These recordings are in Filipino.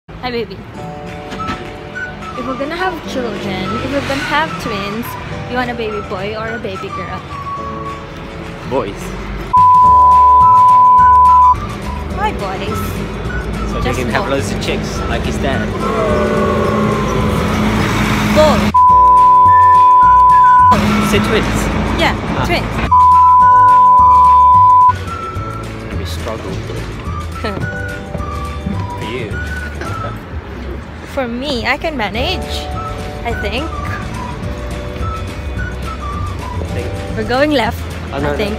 Hi, baby. If we're gonna have children, if we're gonna have twins, you want a baby boy or a baby girl? Boys. Why boys? So they can have loads of chicks, like his dad. Both. Say twins. Yeah, twins. We struggle. For you. For me, I can manage, I think. We're going left, Oh, no, I think.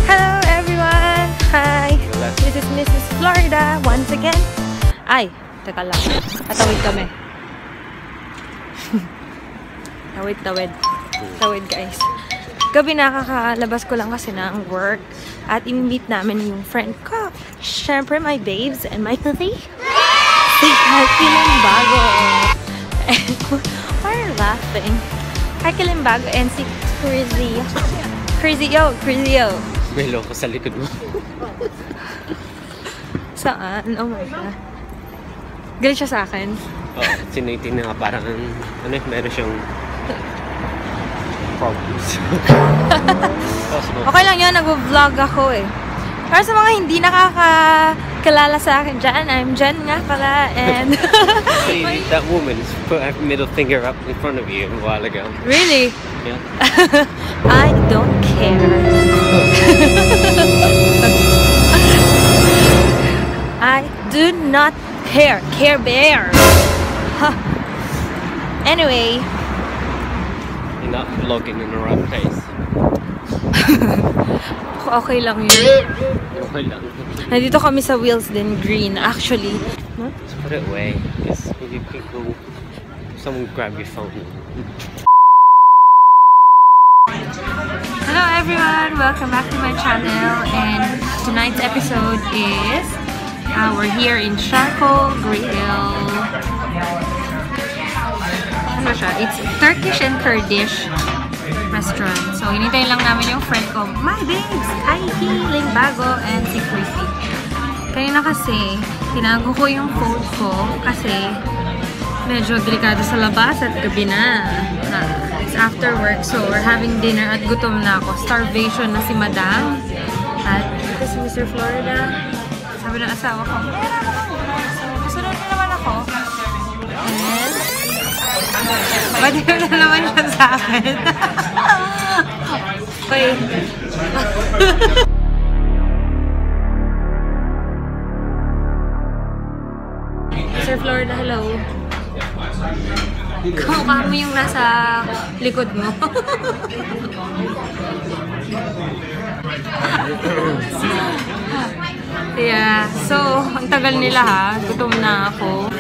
Hello everyone! Hi! This is Mrs. Florida once again. Ay, teka lang. Tatawid kami. Tawid guys. Gabi nakakalabas ko lang kasi ng work at i-meet namin yung friend ko. Siyempre, my babes and my pussy. Si Kaki Limbago. Why are you laughing? Kaki Limbago and si Crizzy. Crizzy yo. May loko sa likod mo. Saan? Oh my God. Galit siya sa akin. Oh, sinitin na nga parang, meron siyang problems. Okay lang yun, nag-vlog ako eh. Para sa mga hindi nakakakilala sa akin dyan, I'm Jen nga pala and... See, that woman put her middle finger up in front of you a while ago. Really? Yeah. I don't care. I do not care. Care Bear. Huh. Anyway. You're not vlogging in the right place. Okay lang yun. Okay lang. Nandito kami sa Willesden Green, actually. No? Just put it away. Because maybe people... Someone grab your phone. Hello everyone! Welcome back to my channel. And tonight's episode is... we're here in Charcoal Grill. Ano siya? It's Turkish and Kurdish restaurant. So, hinintay lang namin yung friend ko, my babes, Kaki Limbago, and si Chrissy. Kanina kasi, tinago ko yung phone ko kasi medyo delikado sa labas at gabi na. It's after work, so we're having dinner at gutom na ako. Starvation na si Madam. At si Mr. Florida, sabi ng asawa ko, so gusto na naman ako. And pwede na naman siya sa akin. Okay. Sir Florida, hello. Kamukha mo yung nasa likod mo. Yeah, so, ang tagal nila ha. Gutom na ako.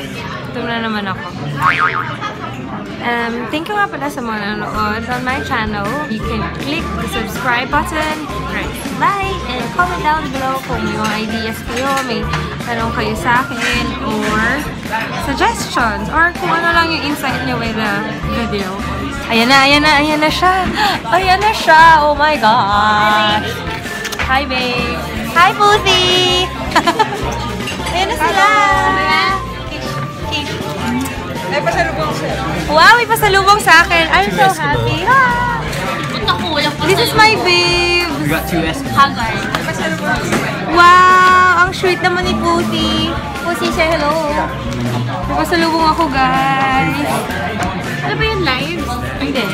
Gutom na naman ako. Thank you nga pala sa mga nanonood on my channel. You can click the subscribe button, right, like, and comment down below kung may mga ideas kayo, may tanong kayo sa akin, or suggestions, or kung ano lang yung insight nyo with the video. Ayan na siya. Ayan na siya. Oh my gosh. Hi, babe. Hi, Pussy. Ayan na sila. May pasalubong siya. Wow, may pasalubong sa akin. I'm so happy. Ah. This is my babe. We got 2 Eskimos. Hagar. May pasalubong siya. Wow, ang sweet naman ni Pussy. Pussy, say hello. May pasalubong ako, guys. Ano ba yun, live? Hindi.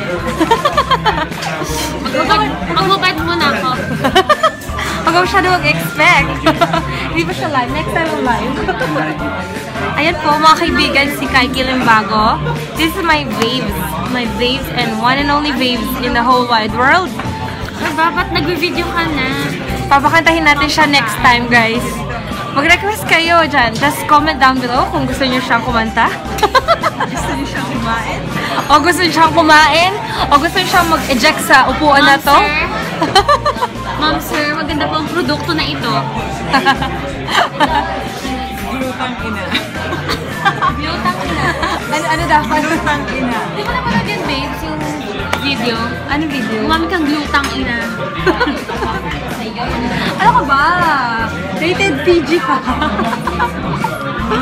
Magbabad muna ako. Huwag mo siya mag-expect. Hindi ba siya live? Next time ang live. Ayan po, mga kaibigan, si Kaki Limbago. This is my babes. My babes and one and only babes in the whole wide world. Ba't nag-video ka na? Papakantahin natin siya next time, guys. Mag-request kayo dyan. Just comment down below kung gusto niyo siyang kumanta. Gusto niyo siyang kumain? O gusto niyo siyang kumain? O gusto niyo siyang mag-eject sa upuan na to? Ma'am sir, maganda po ang produkto na ito. Glutang ina. Glutang ina. Ano dapat? Glutang ina. Di ba naman din, babes, yung video. Ano video? Umami kang glutang ina. Ano ka ba? Rated PG ka.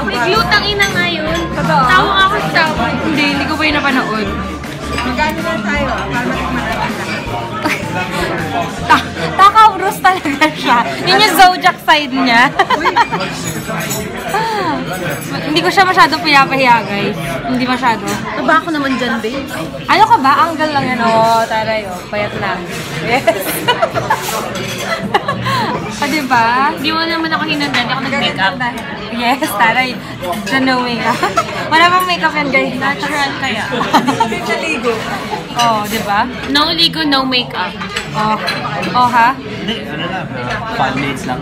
May glutang ina ngayon. Totoo? Tawa ako sa tawa. Hindi ko pa yung napanood. Magkano na tayo para matikman natin lahat. Takaurus talaga siya. Yun yung zodiac side niya. Hindi ko siya masyado payapahiya, guys. Hindi masyado. Aba ako naman dyan, babe. Ano ka ba? Anggal lang yan. Oo, taray. Oh. Payat lang. Yes. Diba? Hindi mo naman ako hinanda. Hindi ako nag-makeup. Yes, taray. The no makeup. Wala bang makeup yan, guys? Natural kaya. Naligo. Oh, diba? No ligo, no makeup. Oh. Oh, ha? Hindi, ano lang. 5 minutes lang.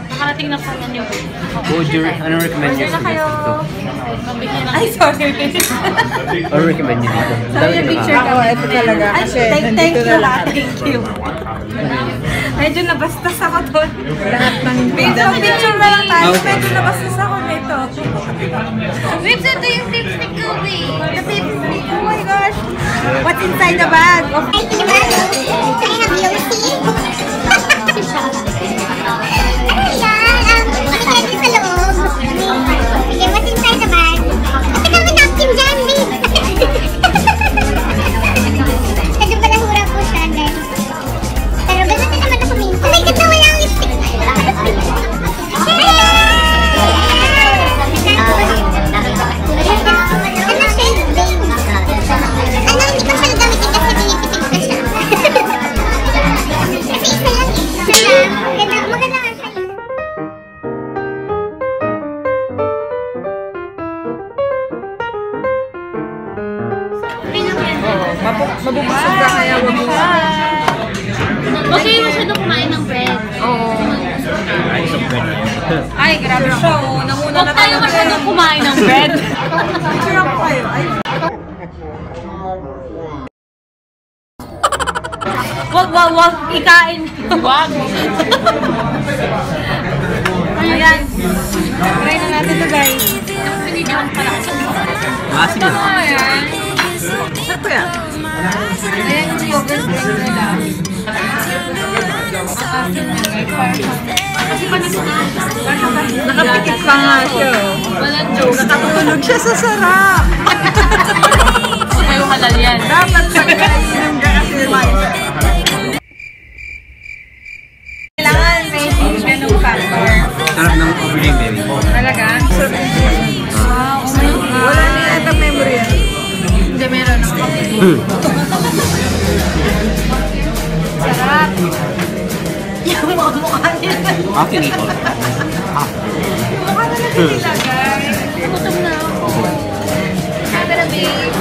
Nakarating na pala niyo. Anong recommend nyo Picture na kayo. Mabigyan ng Ay, sorry. Anong recommend nyo dito? Sorry, yung picture Ako, ito talaga. Ay, Kasi thank nandito you na lang. lahat. Thank you. Medyo nabastas ako doon. Lahat ng Medyo picture na lang tayo. Medyo nabastas ako nito. Babes, ito yung lipstick ko, babe. The lipstick. Oh my gosh. What's inside the bag? Oh. Ay, di ba? I have your seat. Ayan, makikita niyo sa loob. Sige, what's inside the bag? Ate kami napkin dyan, babe. Medyo balahura po siya, guys. Pero ganun na naman ako minsan. Oh my God, nawala ang lipstick. Ano shade, babe? Ano, hindi ko siya gamitin kasi pinipitig ko siya. Kasi isa lang eh. Isa lang. Maganda nga siya. Mabubusog ka kaya wag mo. Huwag kayo masyado kumain ng bread. Oo. Ay, grabe siya. Oh. Nanguna Huwag na tayo masyado kumain ng bread. Picture ako kayo. Ay, Wag. Ikain. Wag. Ayan. Try na natin to, guys. Pinidyan pala. Maasim na. Ayan. sarap ko yan. Ayan yung yogurt drink nila. Kasi panis na. Nakapikit pa nga siya. Walang joke. Nakatulog siya sa sarap. May halal yan. Dapat pagkainom ka kasi Kailangan may ganung factor. Sarap ng overlay, baby. Talaga? Wow, oh my God. wala na yata memory yan. Hindi, meron ng sarap. Yung mga mukha nila. Akin ito. Mukha na natin nila, guys. Gutom na ako. Camera babe.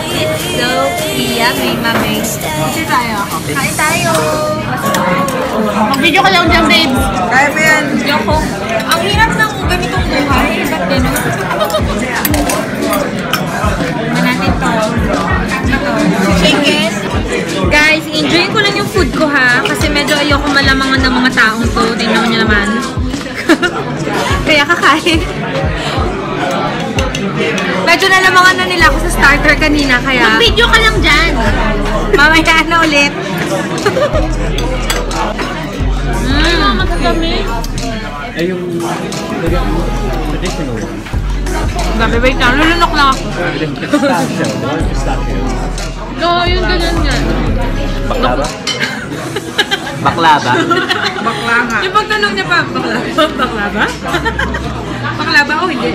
It's so yummy, mami. Kasi tayo. Kain tayo. Mag-video ka lang dyan, babe. Kaya mo yan. Yoko. Ang hirap ng ganitong buhay. Ba't gano'n? Ano natin to? Ito. Shake it. Guys, enjoy ko lang yung food ko ha. Kasi medyo ayoko malamangan ng mga taong to. Tingnan nyo naman. Kaya kakain. Medyo nalamangan na nila ako sa starter kanina. Kaya Mag-video ka lang dyan. mamaya na ulit. Ay, mga magkakami. Ay, yung traditional one. Grabe, wait lang. Lulunok lang ako. Pistachio. The one pistachio. Oo, yung ganyan yan. Baklava? Baklava? Bakla nga. Yung pagtanong niya pa, baklava? Baklava? Baklava o hindi?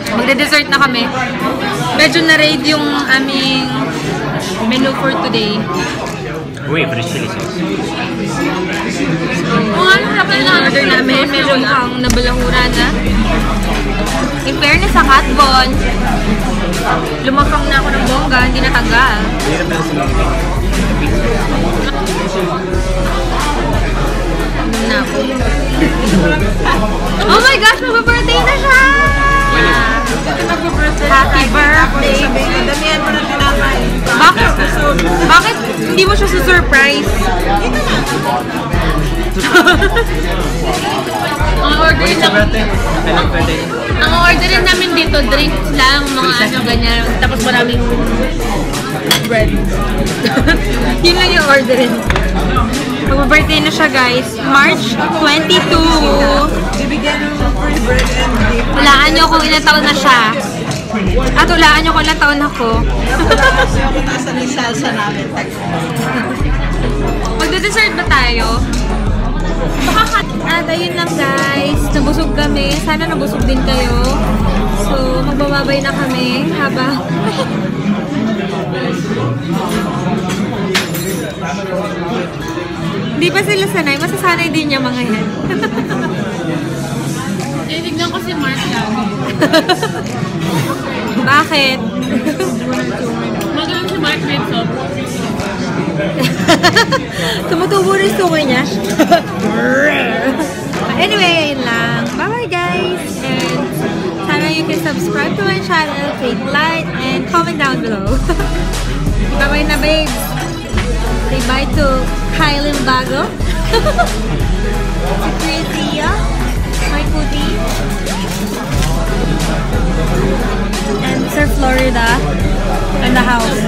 Magde-dessert na kami. Medyo na-raid yung aming menu for today. Wait for the chili sauce. Kung ano na pala Order namin, medyo mukhang nabalahura na. In fairness sa Hotbon, lumapang na ako ng bongga, hindi natanggal. Na ako. Oh my gosh, mag-birthday na siya! Happy birthday! Damihan mo na tinapay. Bakit hindi mo siya surprise? ang order Wait, lang. birthday? Kailang birthday? Ang orderin namin dito, drinks lang, mga ano, ganyan. Tapos maraming bread. Yun lang yung orderin. Mag-birthday na siya, guys. March 22. Bibigyan ng free bread and dip. Hulaan nyo kung ilang taon na siya. At hulaan nyo kung ilang taon ako. Nasa ni salsa namin. Magda-dessert ba tayo? At ayun lang, guys. Nabusog kami. Sana nabusog din kayo. So, magbababay na kami habang... Hindi pa sila sanay. Masasanay din niya mga yan. Titignan ko si Mark lang. Bakit? Magaling si Mark Rizzo. Tumutubo rin sukoy niya. Anyway, yun lang. Bye-bye, guys. And sana you can subscribe to my channel, click like, and comment down below. Bye-bye na, babes. Say bye to Kylie Bago. Si Chrisia. My Cootie. And Sir Florida in the house.